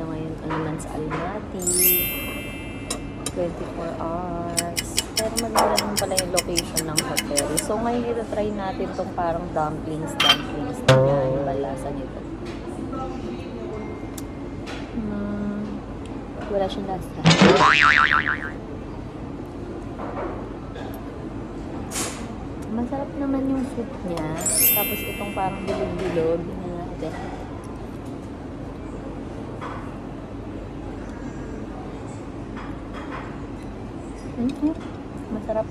tayo ngayon naman sa Almaty. 24 hours. Pero maganda naman pala yung location ng hotel. So ngayon ito-try natin tong parang dumplings. Ano ba lasa nito? Wala siyang lasa. Masarap naman yung soup niya. Tapos itong parang bilog-bilog. Tingnan natin. Masarap.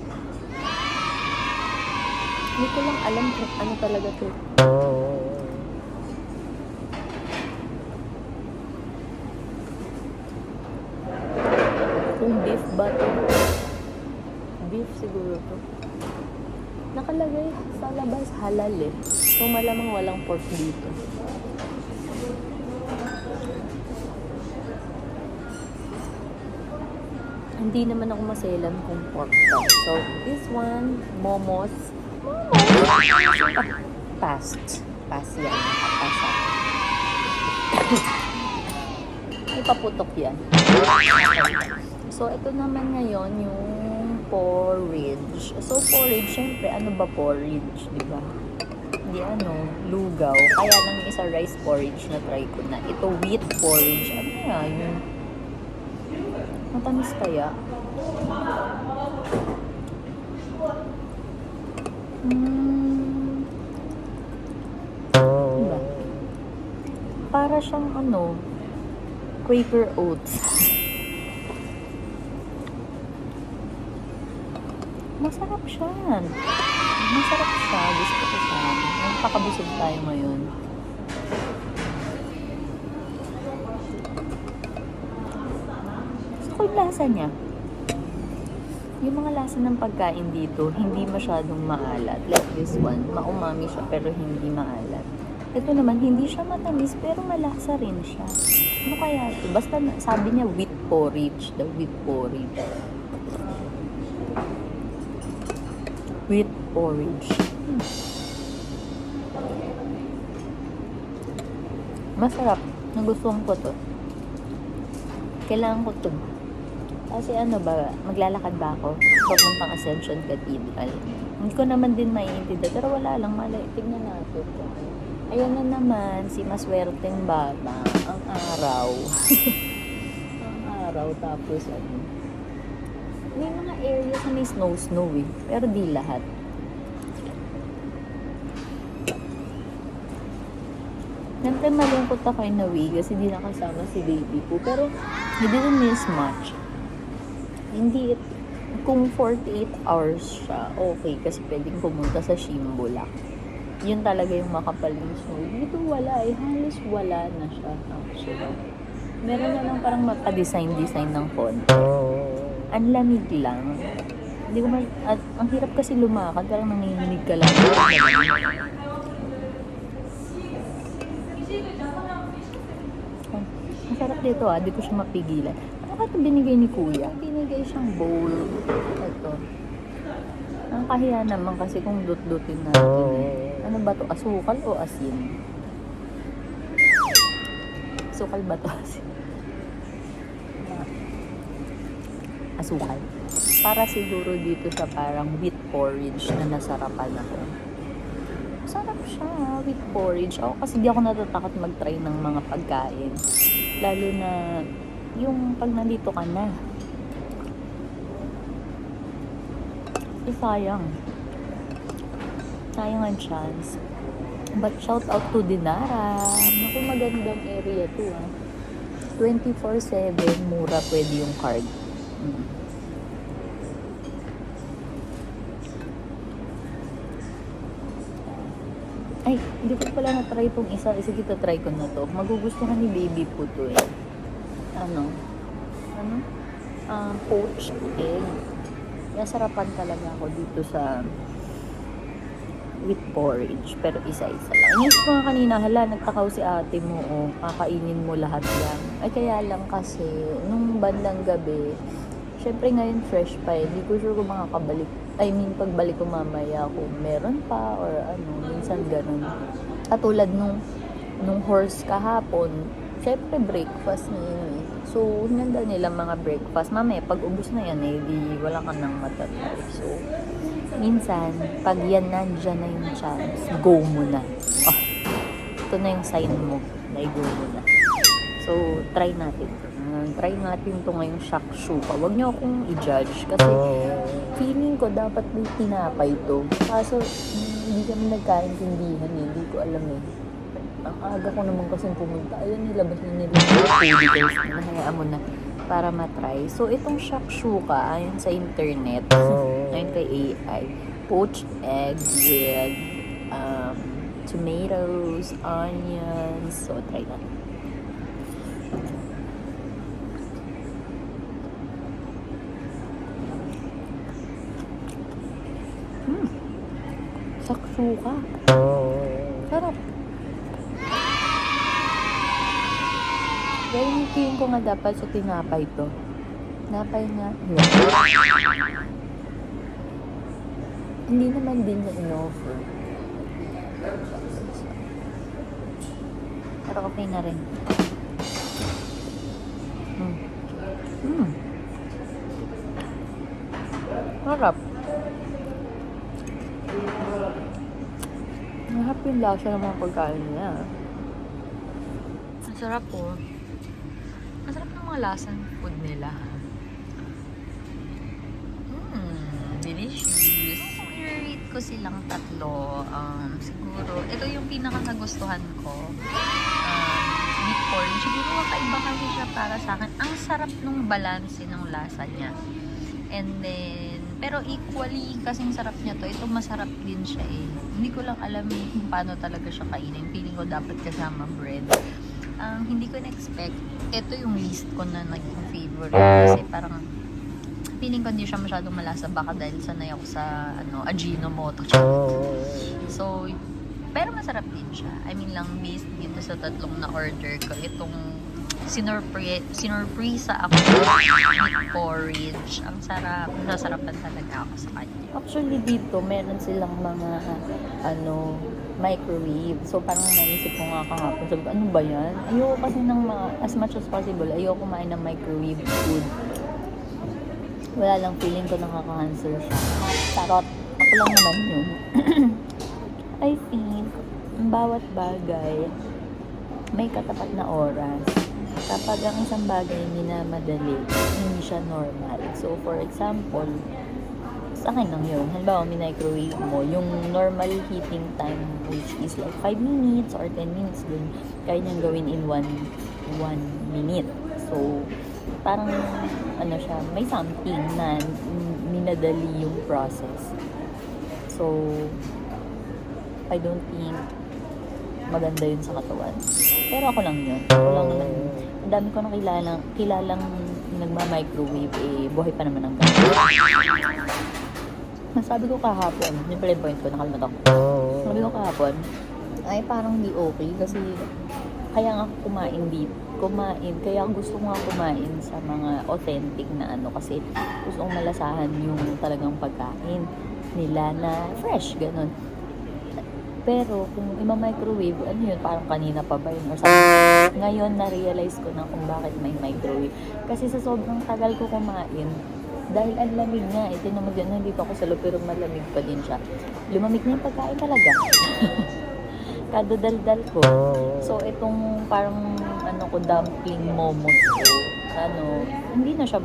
Hindi ko lang alam kung ano talaga ito. Kung beef ba ito? Beef siguro ito. Nakalagay sa labas halal eh. So malamang walang pork dito. Hindi naman ako maselan kung pork to. So this one, momos. Pass yan. Pasa. Ipaputok yan. So ito naman ngayon yung porridge. So porridge, syempre ano ba porridge, di ba? Hindi lugaw. Kaya lang yung isa rice porridge na try ko na. Ito wheat porridge. Ano nga yun? Matamis kaya? Diba? Para siyang Quaker Oats. Masarap siya. Masarap siya. Gusto ko siya. Nagpakabusog tayo ngayon. Gusto ko yung lasa niya. Yung mga lasa ng pagkain dito, hindi masyadong maalat. Like this one, maumami siya pero hindi maalat. Ito naman, hindi siya matamis pero malasa rin siya. Ano kaya ito? Basta sabi niya wheat porridge. The wheat porridge. Wheat porridge. Masarap. Nagustuhan ko to. Kailangan ko to. Kasi maglalakad ba ako? Papuntang Ascension Cathedral. Hindi ko naman din maiintindi. Pero wala lang, malay. Tignan natin. Ayan na naman, si maswerteng bata. Ang araw. Ang araw. Tapos may mga areas na may snow eh. Pero di lahat. Siyempre malungkot ako in a way kasi di nakasama si baby ko. Pero he didn't miss much. Hindi, kung 48 hours siya, okay. Kasi pwedeng pumunta sa Shimbulak. Yun talaga yung makapal yung snow. Dito wala eh. Halos wala na siya actually. Meron na lang parang mapa-design ng konti. Ang lamig lang. Hindi ko at ang hirap kasi lumakad, parang nanginginig ka lang. Masarap dito di ko siya mapigilan. Ano ka ito binigay ni Kuya? Binigay siyang bowl. Ito. Ang kahiya naman kasi kung dut-dutin natin. Ano ba to? Asukal o asin? Asukal ba to? Asin? Asukal. Para siguro dito sa parang wheat porridge na nasarapan ako. Sarap siya, wheat porridge. Ako kasi di ako natatakot mag-try ng mga pagkain. Lalo na yung pag nandito ka na. Sayang. Sayang ang chance. But shout out to Dinara. Naku, magandang area to 24/7, mura pwede yung card. Ay, hindi ko pala na-try itong isa. Sige, try ko na to. Magugustuhan ni baby po to eh. Poached egg. Nasarapan talaga ako dito sa with porridge. Pero isa-isa lang. Inisip ko nga kanina, nagtakaw si ate mo, kakainin mo lahat yan. Ay, kaya lang kasi, nung bandang gabi, syempre ngayon fresh pa eh. Hindi ko sure kung makakabalik. Pagbalik ko mamaya kung meron pa or minsan ganun. Katulad nung horse kahapon, syempre breakfast na yun eh. So, hinanda nila mga breakfast. Mamaya, pag ubos na yan eh, di wala ka nang matatry. So, minsan, pag yan nandyan na yung chance, go mo na. Oh, ito na yung sign mo na go mo na. So, try natin. Try natin to ngayong shakshuka. Huwag niyo akong i-judge kasi feeling ko dapat may tinapay to. Kaso, hindi kami nagkaintindihan eh. Hindi ko alam eh. Ang aga ko naman kasi pumunta. Ayun, nilabas na nila yung food. Nahayaan mo na para matry. So, itong shakshuka, ayon sa internet, ayon kay AI, poached egg with tomatoes, onions. So, try natin. Shakshuka. Sarap. Dahil yung feeling ko nga dapat sa tinapay to. Tinapay nga. Hindi naman din na in-offer. Pero okay na rin. Sarap. Mahap yung lasa ng mga pagkain niya. Ang sarap po. Ang sarap ng mga lasa ng food nila. Delicious. Kung i-rate ko silang tatlo, siguro, ito yung pinaka nagustuhan ko. Sweet corn. Siguro kakaiba kasi siya para sa akin. Ang sarap nung balance ng lasa niya. And then, pero equally kasing sarap niya to. Ito masarap din siya eh. Hindi ko lang alam kung paano talaga siya kainin. Feeling ko dapat kasama bread. Hindi ko na-expect. Ito yung least ko na naging favorite. Kasi parang feeling ko hindi siya masyadong malasa. Baka dahil sanay ako sa Ajinomoto. So, pero masarap din siya. I mean lang, based dito sa tatlong na order ko, itong sinurpresa ako with porridge. Ang sarap. Nasarapan talaga ako sa kanya. Actually, dito, meron silang mga, microwave. So, parang naisip ko nga kahapon. Sabi ko, ano ba yan? Ayoko kasi ng as much as possible, ayoko kumain ng microwave food. Wala lang, feeling ko nakaka-cancel siya. Tarot. Ako lang naman yun. I think, ang bawat bagay, may katapat na oras. Kapag ang isang bagay minamadali, hindi siya normal. So, for example, sa akin lang yun. Halimbawa, minicrowave mo, yung normal heating time, which is like 5 minutes or 10 minutes, dun, kaya niyang gawin in 1 minute. So, parang, siya, may something na minadali yung process. So, I don't think maganda yun sa katawan. Pero ako lang yun. Ako lang naman yun. Ang dami ko nang kilalang nagma-microwave, buhay pa naman ang gano'n. Sabi ko kahapon, yun pala yung point ko, nakalimutan ko. Sabi ko kahapon, ay parang hindi okay kasi kaya nga kaya gusto ko nga kumain sa mga authentic na kasi gusto kong malasahan yung talagang pagkain nila na fresh, ganun. Pero kung ima-microwave, yun, parang kanina pa ba yun or something. Ngayon, na-realize ko na kung bakit may microwave. Kasi sa sobrang tagal ko kumain, dahil ang lamig nga, tinamag yun, dito ako sa loob, pero malamig pa din siya. Lumamig na yung pagkain talaga. Kadadaldal ko. So, itong parang, dumpling momos ko, hindi na siya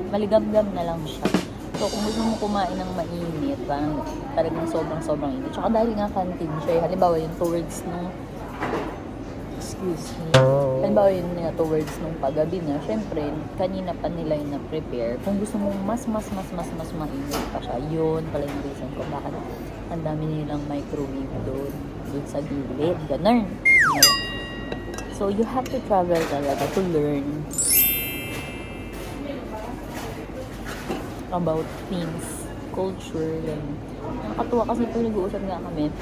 maligam-gam na lang siya. So, kung gusto mo kumain ng mainit, parang talagang sobrang init. Tsaka dahil nga canteen siya, halimbawa yung towards nung towards nung paggabi na, syempre, kanina pa nila yung na-prepare. Kung gusto mo mas mainit pa siya, yun pala yung reason kung bakit ang dami nilang microwave doon sa gilid. Ganun. So, you have to travel talaga to learn about things, culture, and nakakatuwa kasi ito nag-uusap nga kami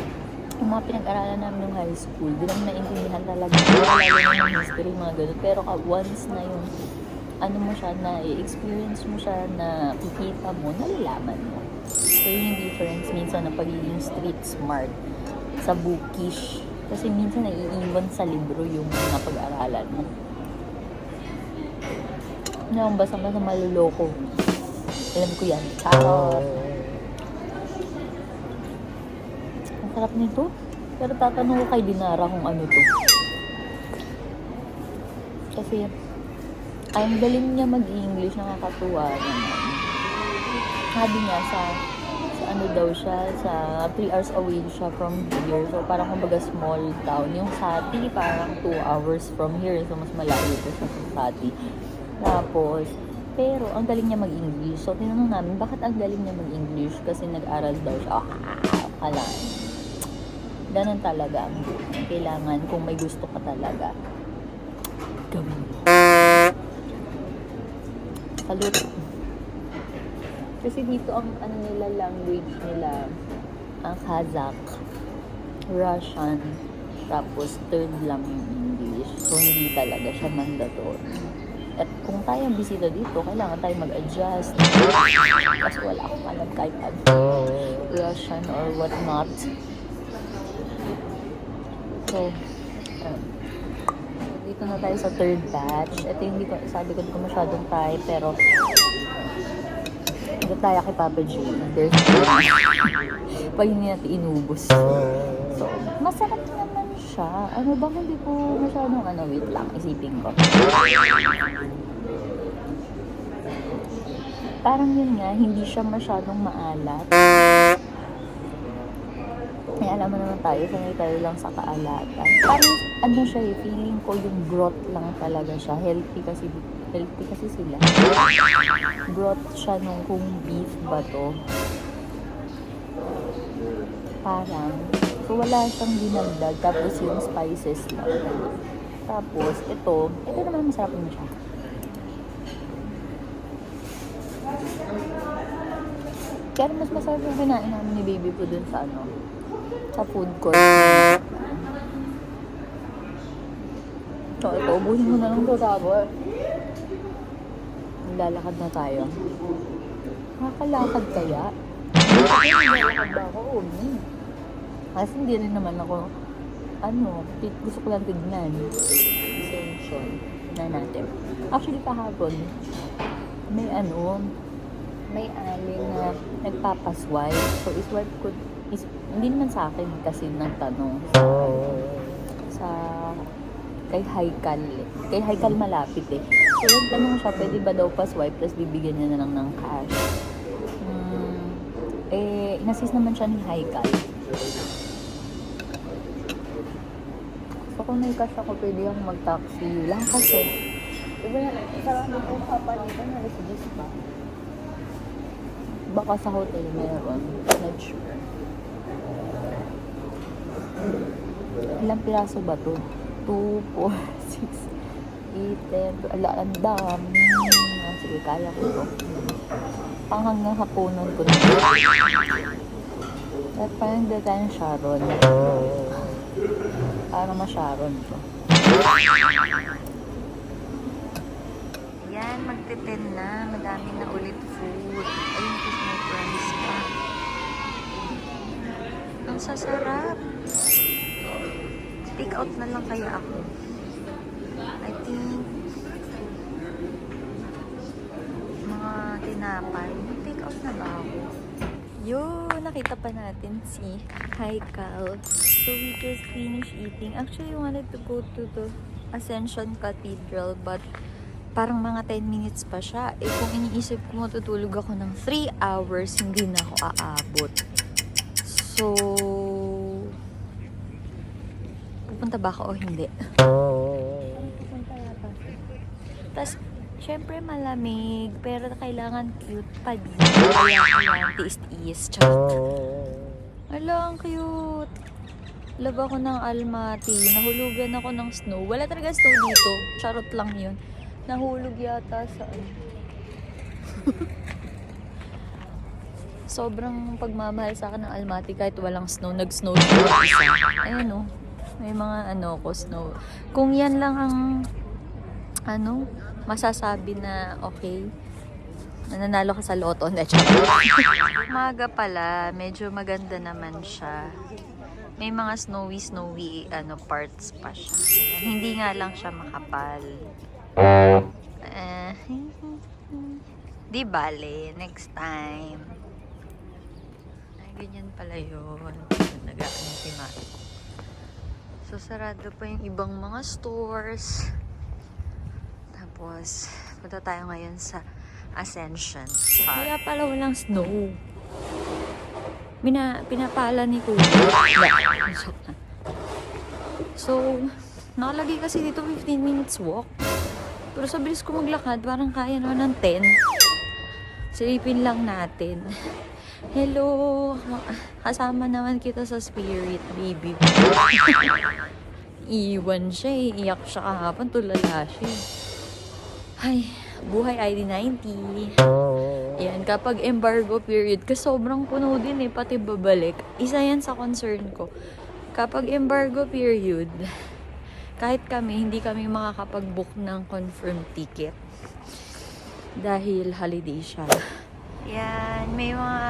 yung mga pinag-aralan namin ng high school, di lang naintindihan talaga lalo ng history, mga ganun, pero once na yung mo siya, na i-experience mo siya, na kikita mo, nalalaman mo. So yun yung difference minsan ng pagiging street smart sa bookish Kasi minsan naiiwan sa libro yung napag-aralan mo. Basta maluloko. Alam ko yan. Charot. Ang sarap nito. Pero tatanong ko kay Dinara kung ano to. Kasi ang galing niya mag-English, nakakatuwa naman. Sabi niya sa ano daw siya, sa 3 hours away siya from here. So parang kumbaga small town. Yung Sati parang 2 hours from here. So mas malayo pa siya sa Sati. Tapos, pero ang galing niya mag-English. So tinanong namin, bakit ang galing niya mag-English? Kasi nag-aral daw siya. Kalaan. Ganun talaga ang kailangan kung may gusto ka talaga. Gawin mo. Salute. Kasi dito ang ano nila, language nila, ang Kazakh, Russian, tapos third lang yung English. So hindi talaga siya mandatory. At kung tayo bisita dito, kailangan tayo mag-adjust. Kasi wala akong alam kahit Russian or whatnot. So, dito na tayo sa third batch. Ito yung sabi ko, hindi ko masyadong tayo, pero dito tayo kay Papa J. There's pag hindi natin inubos. So, masarap naman siya. Ano ba, hindi ko masyadong wait lang, isipin ko. Parang yun nga, hindi siya masyadong maalat. May alam mo naman tayo, sanay tayo lang sa kaalatan. Parang ano siya feeling ko yung broth lang talaga siya. Healthy kasi sila. Broth siya nung kung beef ba to. Parang, so wala siyang dinagdag, tapos yung spices lang. Tapos, ito naman masarap na siya. Kaya mas masarap yung kinain namin ni baby po dun sa sa food court. So, ito, ubuhin mo na lang ito, sabor. Lalakad na tayo. Nakakalakad kaya? Nakakalakad ba ako? Kasi hindi rin naman ako, gusto ko lang tignan. Sensyon na natin. Actually, kahapon, may alin na nagpapaswipe. So, iswipe ko, hindi naman sa akin kasi nagtanong sa kay Haikal. Kay Haikal malapit eh. So, nagtanong siya, pwede ba daw pa-swipe, tapos bibigyan niya na lang ng cash. Inassist naman siya ni Haikal. So, kung may cash ako, pwede akong mag-taxi lang kasi. Diba, sarang dito kapalita na residis ba? Baka sa hotel meron. Not sure. Ilang piraso ba to? 2, 4, 6, 8, 10. Ala, ang dami. Sige, kaya ko to. Pang hanggang hapunan ko na. At parang dito tayong Sharon. Para ma-Sharon to. Yan, magte-10 na. Madami na ulit food. Ayun, kiss my friends pa. Ang sasarap. Take out na lang kaya ako. I think mga tinapay. Take out na ba ako? Yun, nakita pa natin si Haikal. So we just finished eating. Actually, we wanted to go to the Ascension Cathedral, but parang mga 10 minutes pa siya. Kung iniisip ko matutulog ako ng 3 hours, hindi na ako aabot. So, pupunta ba ako o hindi? Pupunta yata. Tapos, syempre malamig, pero kailangan cute pa din. Kaya tiis-tiis. Ala, ang cute. Love ako ng Almaty. Nahulugan ako ng snow. Wala talaga snow dito. Charot lang yun. Nahulog yata sa sobrang pagmamahal sa akin ng Almaty kahit walang snow. Nag-snow siya isa. Ayun may mga snow. Kung yan lang ang masasabi na okay, nananalo ka sa loto. Maga pala, medyo maganda naman siya. May mga snowy parts pa siya. Ayan. Hindi nga lang siya makapal. Eh, di bale, next time. Ay, ganyan pala yun. Nag-aano si Mari. So, sarado pa yung ibang mga stores. Tapos, punta tayo ngayon sa Ascension. Kaya pala walang snow. Pinapala ni Kuya. So, nakalagay kasi dito 15 minutes walk. Pero sa bilis ko maglakad, parang kaya naman ng 10. Silipin lang natin. Hello! Kasama naman kita sa spirit, baby. Iwan siya eh. Iyak siya kahapon. Tulala siya eh. Ay, buhay ID90. Yan, kapag embargo period, kasi sobrang puno din eh, pati babalik. Isa yan sa concern ko. Kapag embargo period, kahit kami, hindi kami makakapag-book ng confirmed ticket. Dahil holiday siya. Yan, may mga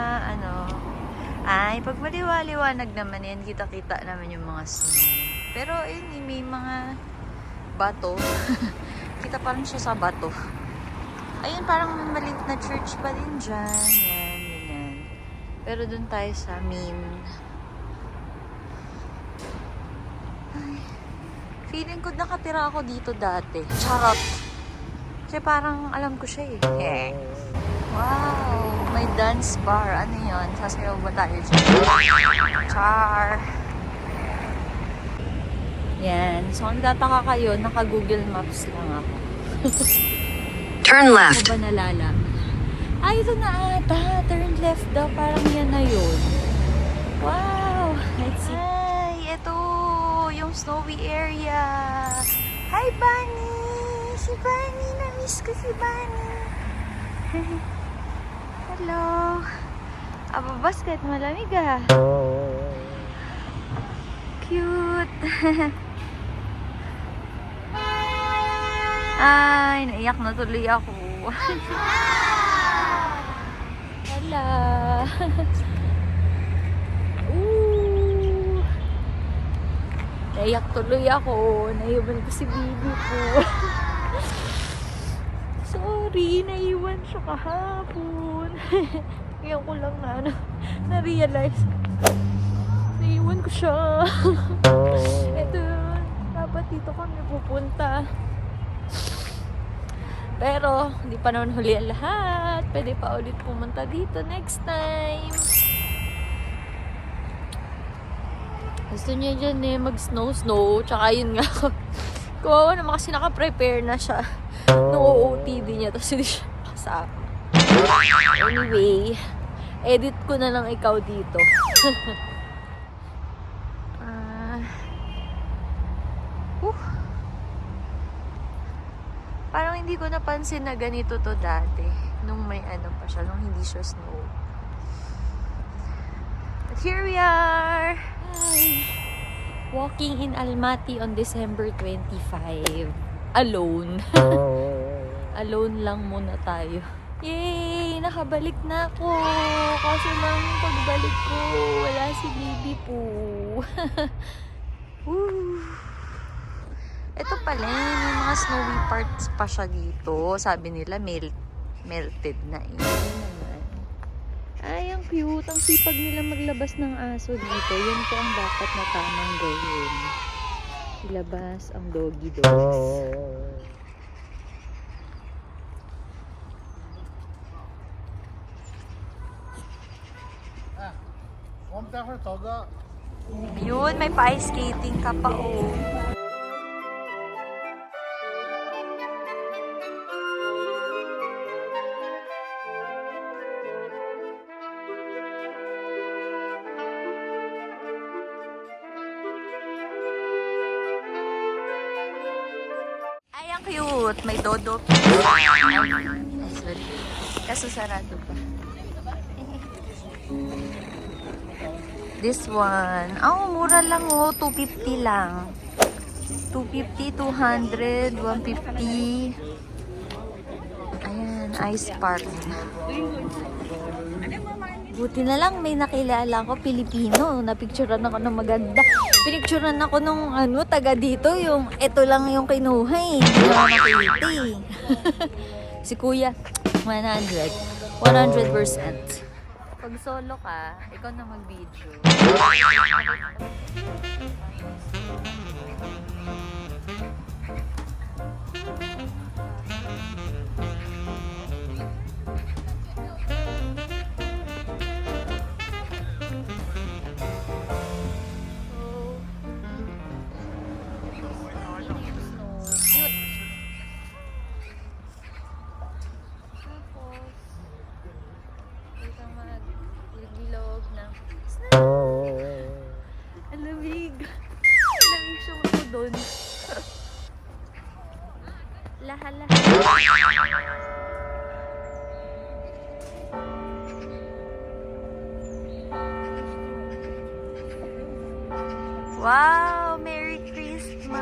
ay, pag maliwaliwanag naman yan, kita-kita naman yung mga snow. Pero ayun, may mga bato. Kita pa rin siya sa bato. Ayun, parang maliit na church pa din dyan. Yan, ganyan. Pero dun tayo sa main. Ay, feeling ko nakatira ako dito dati. Charot. Kasi parang alam ko siya eh. Wow, may dance bar. Ano yun? Sasayaw ba tayo dyan? Char. Yan. So, kung tataka kayo, naka-Google Maps lang ako. Turn left. Ako ba nalala? Ay, ito na ata. Turn left daw. Parang yan na yun. Wow. Let's see. Ay, ito. Yung snowy area. Hi, Bunny. Si Bunny. Na-miss ko si Bunny. Hello. Aba, basket. Malamig ah. Cute. Ay, naiyak na tuloy ako. Hala. Ooh. Naiyak tuloy ako. Naiwan ko si baby ko. Sorry, naiwan siya kahapon. Ngayon ko lang na-realize. Naiwan ko siya. Ito, dapat dito kami pupunta. Pero, hindi pa naman huli ang lahat. Pwede pa ulit pumunta dito next time. Gusto niya dyan eh, mag-snow. Tsaka yun nga. Kawawa naman kasi naka-prepare na siya. Nung OOTD niya. Tapos hindi siya kasama. Anyway, edit ko na lang ikaw dito. Parang hindi ko napansin na ganito to dati. Nung may pa siya, nung hindi siya snow. But here we are! Hi! Walking in Almaty on December 25. Alone. Alone lang muna tayo. Yay! Nakabalik na ako! Kasi lang pagbalik ko, wala si baby po. Woo! Ito pala, may mga snowy parts pa siya dito. Sabi nila, melted na. Naman. Ay, ang cute. Ang sipag nila maglabas ng aso dito. Yun po ang dapat na tamang gawin. Ilabas ang doggy dogs. Yun, may pa-ice skating ka pa, oh. Ay, ang cute. May dodo. Kaso sarado pa. This one. Oh, mura lang oh. 250 lang. 250, 200, 150. Ayan, ice park. Buti na lang may nakilala ko Pilipino. Napicturean ako ng maganda. Pinicturean ako nung taga dito. Yung, ito lang yung kinuha eh. Hindi na ako nakiliti. Si Kuya, 100%. Pag solo ka, ikaw na mag-video. Bilog na. Ang lamig. Ang lamig siya ako doon. Lahat. Wow! Merry Christmas!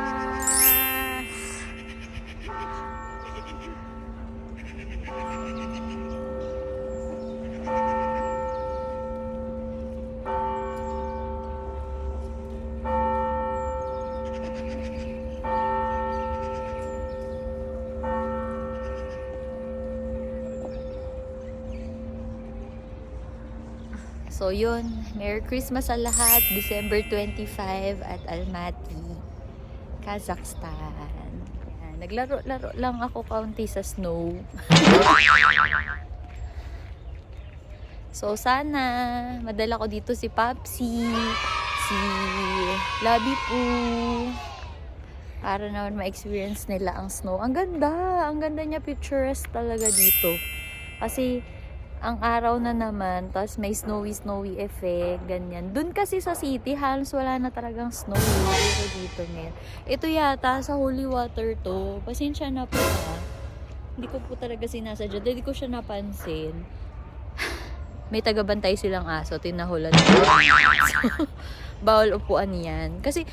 So yun, Merry Christmas sa lahat. December 25 at Almaty, Kazakhstan. Yan, naglaro-laro lang ako kaunti sa snow. So sana madala ko dito si Papsi, si Labi Poo, para naman ma-experience nila ang snow. Ang ganda niya, picturesque talaga dito. Kasi ang araw na naman, tapos may snowy effect, ganyan. Doon kasi sa city, halos wala na talagang snow. Pero dito, ito yata, sa holy water to. Pasensya na po ha. Hindi ko po talaga sinasadya. Hindi ko siya napansin. May tagabantay silang aso, tinahulan ko. So, bawal upuan yan. Kasi,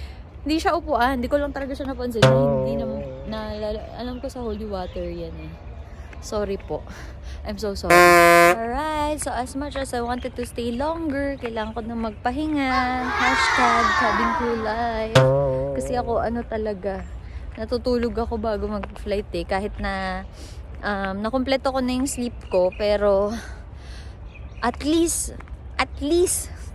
hindi siya upuan. Hindi ko lang talaga siya napansin. Hindi na, alam ko sa holy water yan eh. Sorry po. I'm so sorry. Alright, so as much as I wanted to stay longer, kailangan ko na magpahinga. #cabin crew life. Kasi ako, talaga, natutulog ako bago mag-flight eh. Kahit na, nakumpleto ko na yung sleep ko, pero, at least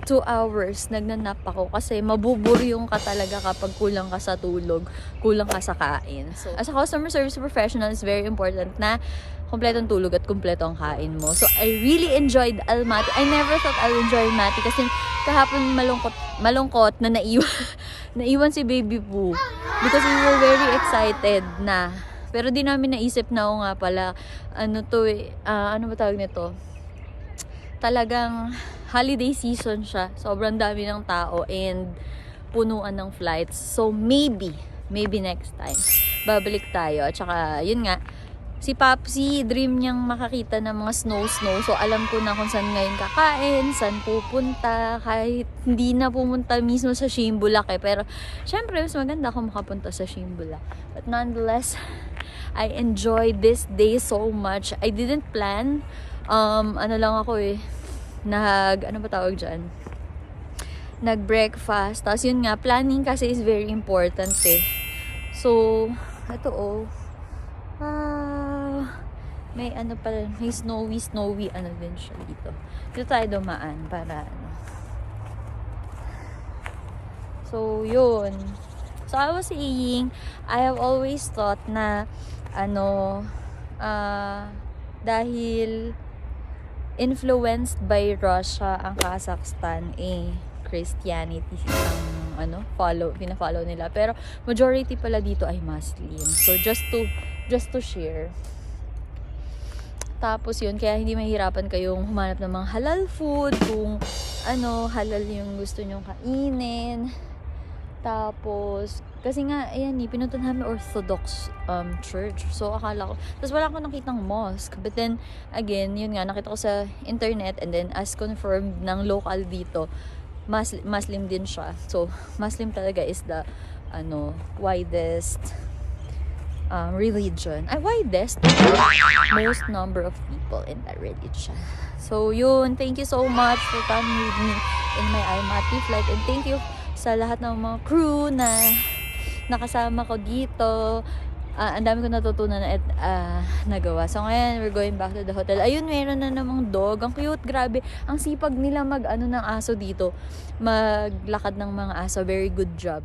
2 hours nagnanap ako kasi mabuburyong ka talaga kapag kulang ka sa tulog, kulang ka sa kain. So, as a customer service professional, it's very important na kumpletong tulog at kumpletong kain mo. So, I really enjoyed Almaty. I never thought I'll enjoy Almaty kasi kahapon malungkot na naiwan si Baby Poo. Because we were very excited na. Pero di namin naisip na nga pala, ano ba tawag nito? Talagang holiday season siya. Sobrang dami ng tao and punuan ng flights. So maybe next time babalik tayo. At saka yun nga, si Papsi, dream niyang makakita ng mga snow. So alam ko na kung saan ngayon kakain, saan pupunta, kahit hindi na pumunta mismo sa Shimbulak eh. Pero syempre mas maganda kung makapunta sa Shimbulak. But nonetheless, I enjoyed this day so much. I didn't plan. Lang ako eh, nag-breakfast. Tapos yun nga, planning kasi is very important eh. So, ito may may snowy din siya dito. Dito tayo dumaan para So, yun. So, I was saying, I have always thought na dahil influenced by Russia ang Kazakhstan Christianity ang pina-follow nila, pero majority pala dito ay Muslim. So just to share. Tapos yun, kaya hindi mahirapan kayong humanap ng mga halal food kung halal yung gusto nyong kainin. Tapos kasi nga, ayan pinunta namin Orthodox church. So, akala ko, tapos wala akong nakitang mosque. But then, again, yun nga, nakita ko sa internet and then as confirmed ng local dito, Muslim din siya. So, Muslim talaga is the, widest religion. Widest, most number of people in that religion. So, yun. Thank you so much for coming with me in my Almaty flight. And thank you sa lahat ng mga crew na nakasama ko dito. Ang dami ko natutunan at nagawa. So, ngayon, we're going back to the hotel. Ayun, meron na namang dog. Ang cute, grabe. Ang sipag nila ng aso dito. Maglakad ng mga aso. Very good job.